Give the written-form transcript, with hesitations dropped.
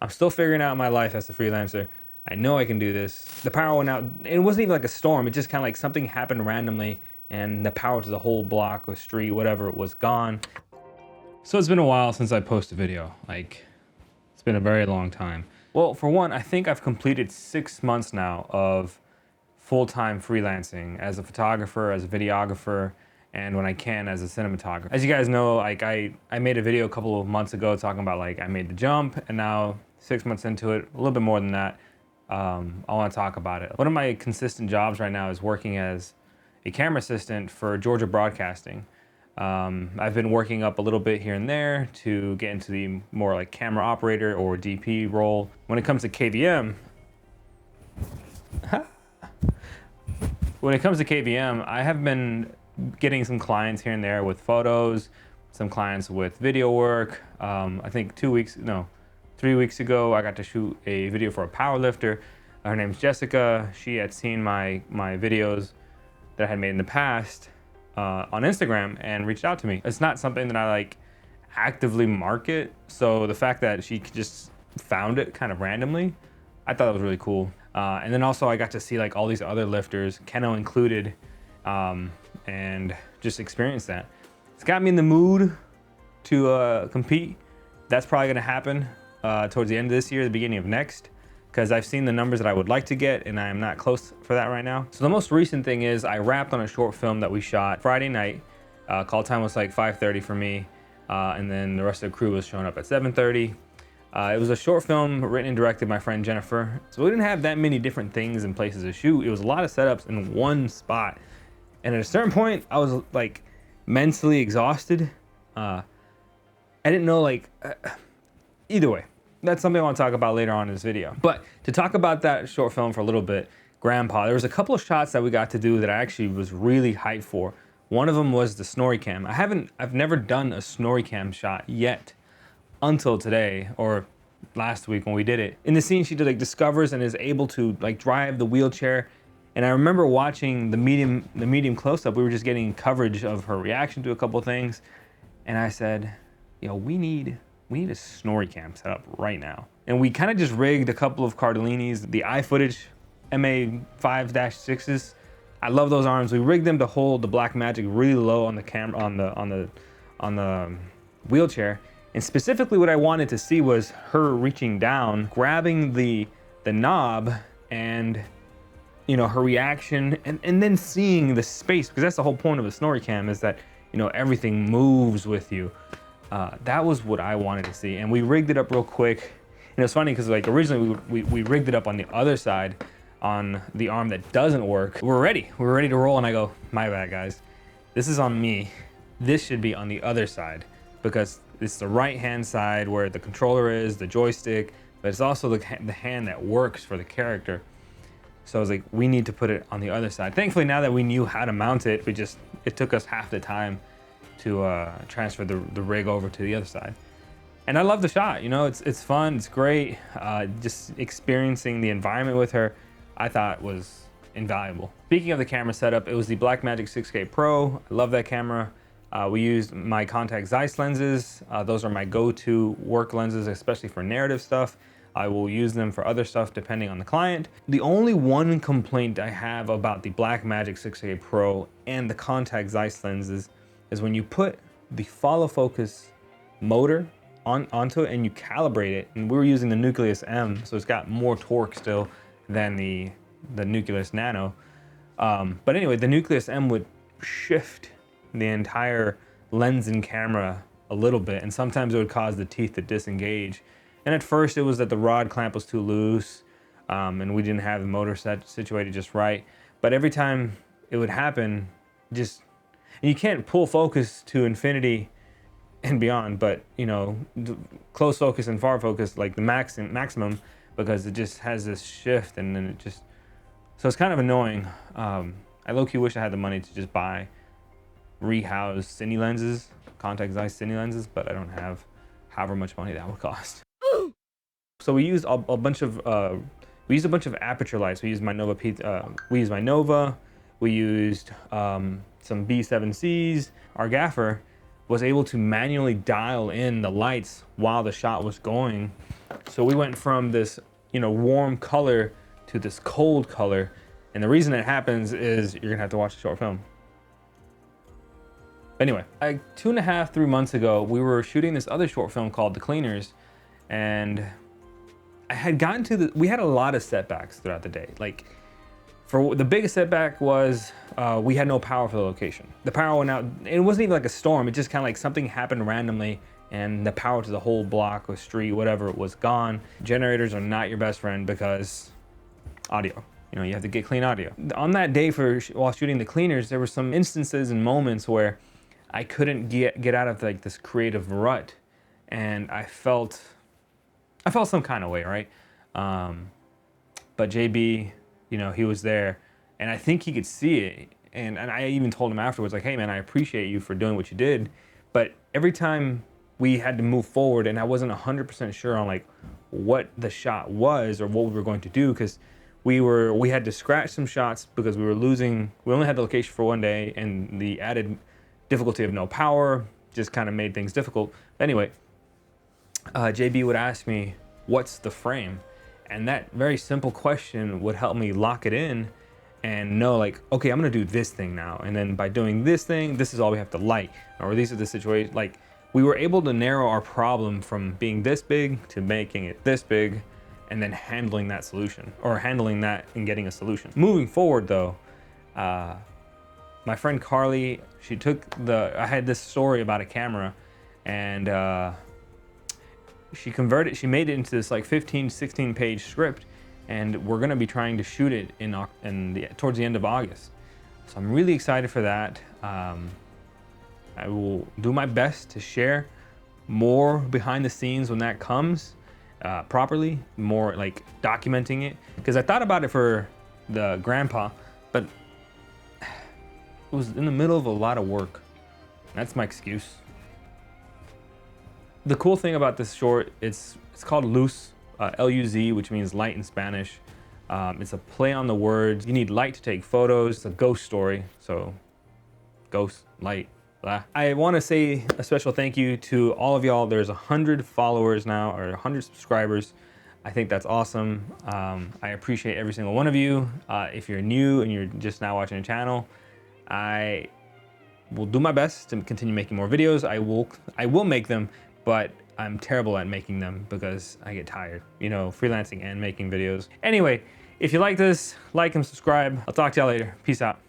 I'm still figuring out my life as a freelancer. I know I can do this. The power went out. It wasn't even like a storm. It just kind of like something happened randomly and the power to the whole block or street, whatever, was gone. So it's been a while since I posted a video. Like, it's been a very long time. Well, for one, I think I've completed 6 months now of full-time freelancing as a photographer, as a videographer, and when I can, as a cinematographer. As you guys know, like I made a video a couple of months ago talking about like I made the jump, and now 6 months into it, a little bit more than that, I want to talk about it. One of my consistent jobs right now is working as a camera assistant for Georgia Broadcasting. I've been working up a little bit here and there to get into the more like camera operator or DP role. When it comes to KVM, I have been getting some clients here and there with photos, some clients with video work. I think 3 weeks ago, I got to shoot a video for a powerlifter. Her name's Jessica. She had seen my videos that I had made in the past on Instagram and reached out to me. It's not something that I like actively market, so the fact that she just found it kind of randomly, I thought it was really cool. And then also I got to see like all these other lifters, Keno included, and just experience that. It's got me in the mood to compete. That's probably gonna happen towards the end of this year, the beginning of next, because I've seen the numbers that I would like to get and I am not close for that right now. So the most recent thing is I wrapped on a short film that we shot Friday night. Call time was like 5:30 for me, and then the rest of the crew was showing up at 7:30. It was a short film written and directed by my friend Jennifer. So we didn't have that many different things and places to shoot. It was a lot of setups in one spot. And at a certain point, I was like mentally exhausted. I didn't know either way. That's something I want to talk about later on in this video. But to talk about that short film for a little bit, Grandpa, there was a couple of shots that we got to do that I actually was really hyped for. One of them was the snorri cam. I've never done a snorri cam shot yet until today or last week when we did it. In the scene, she discovers and is able to like drive the wheelchair. And I remember watching the medium close-up. We were just getting coverage of her reaction to a couple of things. And I said, yo, we need a snorri cam set up right now. And we kind of just rigged a couple of Cardellini's, the iFootage MA5-6s. I love those arms. We rigged them to hold the Blackmagic really low on the camera, on the wheelchair. And specifically what I wanted to see was her reaching down, grabbing the knob, and her reaction, and then seeing the space, because that's the whole point of a snorri cam, is that everything moves with you. That was what I wanted to see, and we rigged it up real quick. And it's funny because like originally we rigged it up on the other side, on the arm that doesn't work. We're ready to roll, and I go, my bad guys, this is on me. This should be on the other side, because it's the right hand side where the controller is, the joystick, but it's also the hand that works for the character. So I was like, we need to put it on the other side. Thankfully, now that we knew how to mount it, it took us half the time to transfer the rig over to the other side. And I love the shot, it's fun, it's great. Just experiencing the environment with her, I thought was invaluable. Speaking of the camera setup, it was the Blackmagic 6K Pro. I love that camera. We used my Contax Zeiss lenses. Those are my go-to work lenses, especially for narrative stuff. I will use them for other stuff depending on the client. The only one complaint I have about the Blackmagic 6K Pro and the Contax Zeiss lenses is when you put the follow focus motor onto it and you calibrate it, and we were using the Nucleus M, so it's got more torque still than the Nucleus Nano. But anyway, the Nucleus M would shift the entire lens and camera a little bit, and sometimes it would cause the teeth to disengage. And at first it was that the rod clamp was too loose, and we didn't have the motor situated just right. But every time it would happen, and you can't pull focus to infinity and beyond, but close focus and far focus, like the maximum, because it just has this shift, and then so it's kind of annoying. I low-key wish I had the money to just buy rehoused cine lenses, Contax Zeiss cine lenses, but I don't have however much money that would cost. So we used a bunch of aperture lights. We used my Nova. We used some B7Cs. Our gaffer was able to manually dial in the lights while the shot was going, So we went from this, you know, warm color to this cold color. And the reason it happens is you're gonna have to watch the short film. Anyway, like 2.5, 3 months ago, we were shooting this other short film called The Cleaners, and I had gotten to we had a lot of setbacks throughout the day. Like, for the biggest setback was we had no power for the location. The power went out. It wasn't even like a storm. It just kind of like something happened randomly, and the power to the whole block or street, whatever, was gone. Generators are not your best friend because audio. You know, you have to get clean audio. On that day while shooting The Cleaners, there were some instances and moments where I couldn't get out of like this creative rut, and I felt some kind of way, right? But JB, you know, he was there, and I think he could see it. And I even told him afterwards, like, hey man, I appreciate you for doing what you did. But every time we had to move forward, and I wasn't 100% sure on like what the shot was or what we were going to do, because we had to scratch some shots because we only had the location for one day, and the added difficulty of no power just kind of made things difficult. Anyway, JB would ask me, what's the frame? And that very simple question would help me lock it in and know like, okay, I'm gonna do this thing now. And then by doing this thing, this is all we have to light, or these are the situations. Like, we were able to narrow our problem from being this big to making it this big, and then handling that solution, or handling that and getting a solution. Moving forwad though, my friend Carly, I had this story about a camera, and she made it into this like 15, 16 page script, and we're gonna be trying to shoot it towards the end of August. So I'm really excited for that. I will do my best to share more behind the scenes when that comes properly, more like documenting it. Because I thought about it for the grandpa, but it was in the middle of a lot of work. That's my excuse. The cool thing about this short, it's called Luz, L-U-Z, which means light in Spanish. It's a play on the words. You need light to take photos. It's a ghost story, so ghost, light, blah. I want to say a special thank you to all of y'all. There's 100 followers now, or 100 subscribers. I think that's awesome. I appreciate every single one of you. If you're new and you're just now watching the channel, I will do my best to continue making more videos. I will make them, but I'm terrible at making them because I get tired, you know, freelancing and making videos. Anyway, if you like this, like and subscribe. I'll talk to y'all later. Peace out.